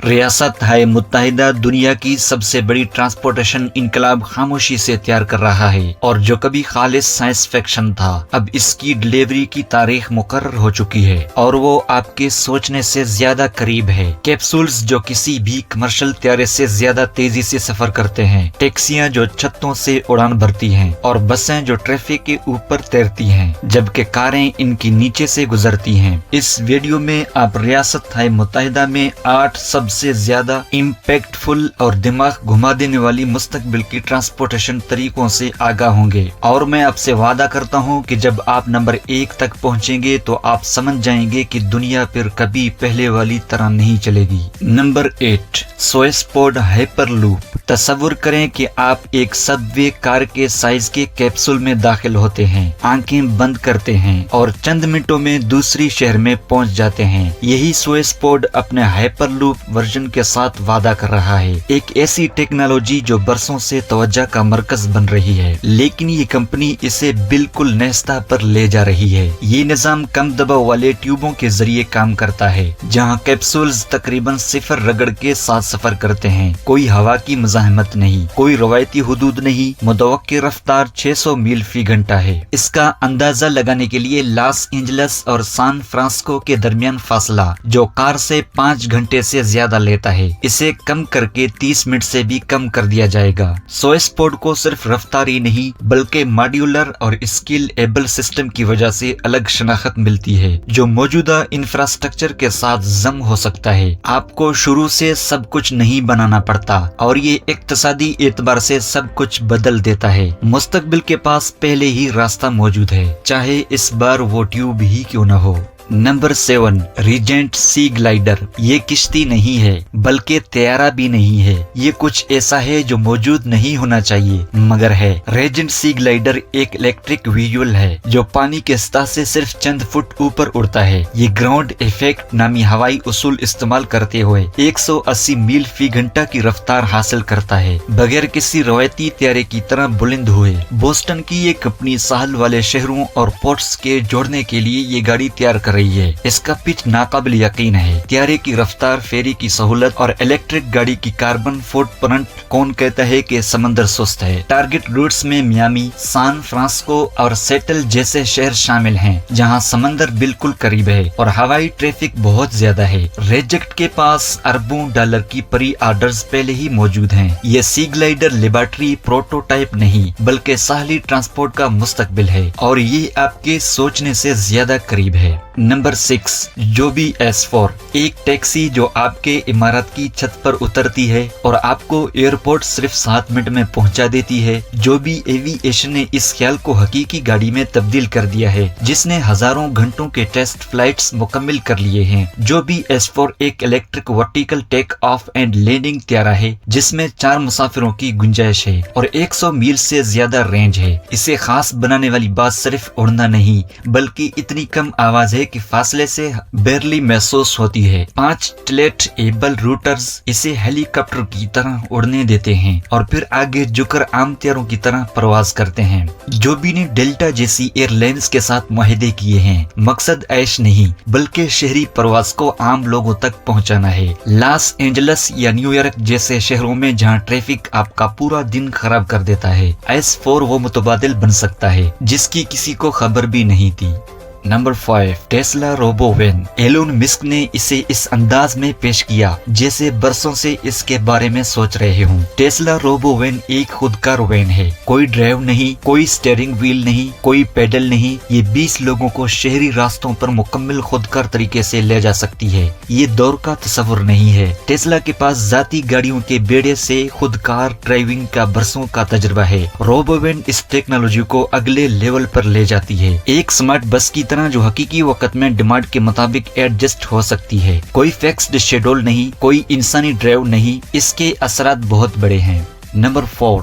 ریاست ہائے متحدہ دنیا کی سب سے بڑی ٹرانسپورٹیشن انقلاب خاموشی سے تیار کر رہا ہے، اور جو کبھی خالص سائنس فکشن تھا اب اس کی ڈلیوری کی تاریخ مقرر ہو چکی ہے، اور وہ آپ کے سوچنے سے زیادہ قریب ہے۔ کیپسولز جو کسی بھی کمرشل طیارے سے زیادہ تیزی سے سفر کرتے ہیں، ٹیکسیاں جو چھتوں سے اڑان بھرتی ہیں، اور بسیں جو ٹریفک کے اوپر تیرتی ہیں جبکہ کاریں ان کی نیچے سے گزرتی ہیں۔ اس ویڈیو میں آپ ریاست ہائے متحدہ میں 8 سب سے زیادہ امپیکٹ فل اور دماغ گھما دینے والی مستقبل کی ٹرانسپورٹیشن طریقوں سے آگاہ ہوں گے، اور میں آپ سے وعدہ کرتا ہوں کہ جب آپ نمبر 1 تک پہنچیں گے تو آپ سمجھ جائیں گے کہ دنیا پھر کبھی پہلے والی طرح نہیں چلے گی۔ Number 8، Swisspod hyperloop. تصور کریں کہ آپ ایک سب وے کار کے سائز کے کیپسول میں داخل ہوتے ہیں، آنکھیں بند کرتے ہیں اور چند منٹوں میں دوسری شہر میں پہنچ جاتے ہیں۔ یہی سوئسپوڈ اپنے ہائپر لوپ ورژن کے ساتھ وعدہ کر رہا ہے، ایک ایسی ٹیکنالوجی جو برسوں سے توجہ کا مرکز بن رہی ہے، لیکن یہ کمپنی اسے بالکل نیستہ پر لے جا رہی ہے۔ یہ نظام کم دباؤ والے ٹیوبوں کے ذریعے کام کرتا ہے، جہاں کیپسولز تقریباً صفر رگڑ کے ساتھ سفر کرتے ہیں۔ کوئی ہوا کی مزاحمت نہیں، کوئی روایتی حدود نہیں، متوقع رفتار 600 میل فی گھنٹہ ہے۔ اس کا اندازہ لگانے کے لیے لاس اینجلس اور سان فرانسسکو کے درمیان فاصلہ، جو کار سے 5 گھنٹے سے زیادہ لیتا ہے، اسے کم کر کے 30 منٹ سے بھی کم کر دیا جائے گا۔ سوئسپوڈ کو صرف رفتار ہی نہیں بلکہ ماڈیولر اور اسکیل ایبل سسٹم کی وجہ سے الگ شناخت ملتی ہے، جو موجودہ انفراسٹرکچر کے ساتھ ضم ہو سکتا ہے۔ آپ کو شروع سے سب کچھ نہیں بنانا پڑتا، اور یہ اقتصادی اعتبار سے سب کچھ بدل دیتا ہے۔ مستقبل کے پاس پہلے ہی راستہ موجود ہے، چاہے اس بار وہ ٹیوب ہی کیوں نہ ہو۔ نمبر 7، ریجنٹ سی گلائڈر۔ یہ کشتی نہیں ہے بلکہ طیارہ بھی نہیں ہے، یہ کچھ ایسا ہے جو موجود نہیں ہونا چاہیے مگر ہے۔ ریجنٹ سی گلائڈر ایک الیکٹرک ویژول ہے جو پانی کے سطح سے صرف چند فٹ اوپر اڑتا ہے۔ یہ گراؤنڈ ایفیکٹ نامی ہوائی اصول استعمال کرتے ہوئے 180 میل فی گھنٹہ کی رفتار حاصل کرتا ہے، بغیر کسی روایتی طیارے کی طرح بلند ہوئے۔ بوسٹن کی یہ کمپنی ساحل والے شہروں اور پورٹس کے جوڑنے کے لیے یہ گاڑی تیار کر رہی ہے۔ اس کا پچ ناقابل یقین ہے، طیارے کی رفتار، فیری کی سہولت اور الیکٹرک گاڑی کی کاربن فٹ پرنٹ۔ کون کہتا ہے کہ سمندر سست ہے؟ ٹارگٹ روٹس میں میامی، سان فرانسسکو اور سیٹل جیسے شہر شامل ہیں، جہاں سمندر بالکل قریب ہے اور ہوائی ٹریفک بہت زیادہ ہے۔ ریجنٹ کے پاس اربوں ڈالر کی پری آرڈرز پہلے ہی موجود ہیں۔ یہ سی گلائڈر لیبارٹری پروٹوٹائپ نہیں بلکہ ساحلی ٹرانسپورٹ کا مستقبل ہے، اور یہ آپ کے سوچنے سے زیادہ قریب ہے۔ Number 6، جوبی S4۔ ایک ٹیکسی جو آپ کے عمارت کی چھت پر اترتی ہے اور آپ کو ایئرپورٹ صرف 7 منٹ میں پہنچا دیتی ہے۔ جوبی ایوی ایشن نے اس خیال کو حقیقی گاڑی میں تبدیل کر دیا ہے، جس نے ہزاروں گھنٹوں کے ٹیسٹ فلائٹس مکمل کر لیے ہیں۔ جوبی S4 ایک electric vertical take of and landing طیارہ ہے جس میں 4 مسافروں کی گنجائش ہے اور 100 میل سے زیادہ رینج ہے۔ اسے خاص بنانے والی بات صرف اڑنا نہیں بلکہ اتنی کم آواز ہے کہ فاصلے سے بیرلی محسوس ہوتی ہے۔ 5 ٹلیٹ ایبل روٹرز اسے ہیلی کاپٹر کی طرح اڑنے دیتے ہیں اور پھر آگے جھک کر عام طیاروں کی طرح پرواز کرتے ہیں۔ جوبی نے ڈیلٹا جیسی ایئر لائنز کے ساتھ معاہدے کیے ہیں۔ مقصد عیش نہیں بلکہ شہری پرواز کو عام لوگوں تک پہنچانا ہے۔ لاس اینجلس یا نیو یارک جیسے شہروں میں جہاں ٹریفک آپ کا پورا دن خراب کر دیتا ہے، S4 وہ متبادل بن سکتا ہے جس کی کسی کو خبر بھی نہیں تھی۔ Number 5، Tesla Robovan. Elon Musk نے اسے اس انداز میں پیش کیا جیسے برسوں سے اس کے بارے میں سوچ رہے ہوں۔ ٹیسلا روبو وین ایک خودکار وین ہے، کوئی ڈرائیو نہیں، کوئی سٹیئرنگ ویل نہیں، کوئی پیڈل نہیں۔ یہ 20 لوگوں کو شہری راستوں پر مکمل خودکار طریقے سے لے جا سکتی ہے۔ یہ دور کا تصور نہیں ہے۔ ٹیسلا کے پاس ذاتی گاڑیوں کے بیڑے سے خودکار ڈرائیونگ کا برسوں کا تجربہ ہے۔ روبو وین اس ٹیکنالوجی کو اگلے لیول پر لے جاتی ہے، ایک سمارٹ بس کی طرح جو حقیقی وقت میں ڈیمانڈ کے مطابق ایڈجسٹ ہو سکتی ہے۔ کوئی فکسڈ شیڈول نہیں، کوئی انسانی ڈرائیو نہیں، اس کے اثرات بہت بڑے ہیں۔ نمبر 4،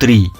3,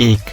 1,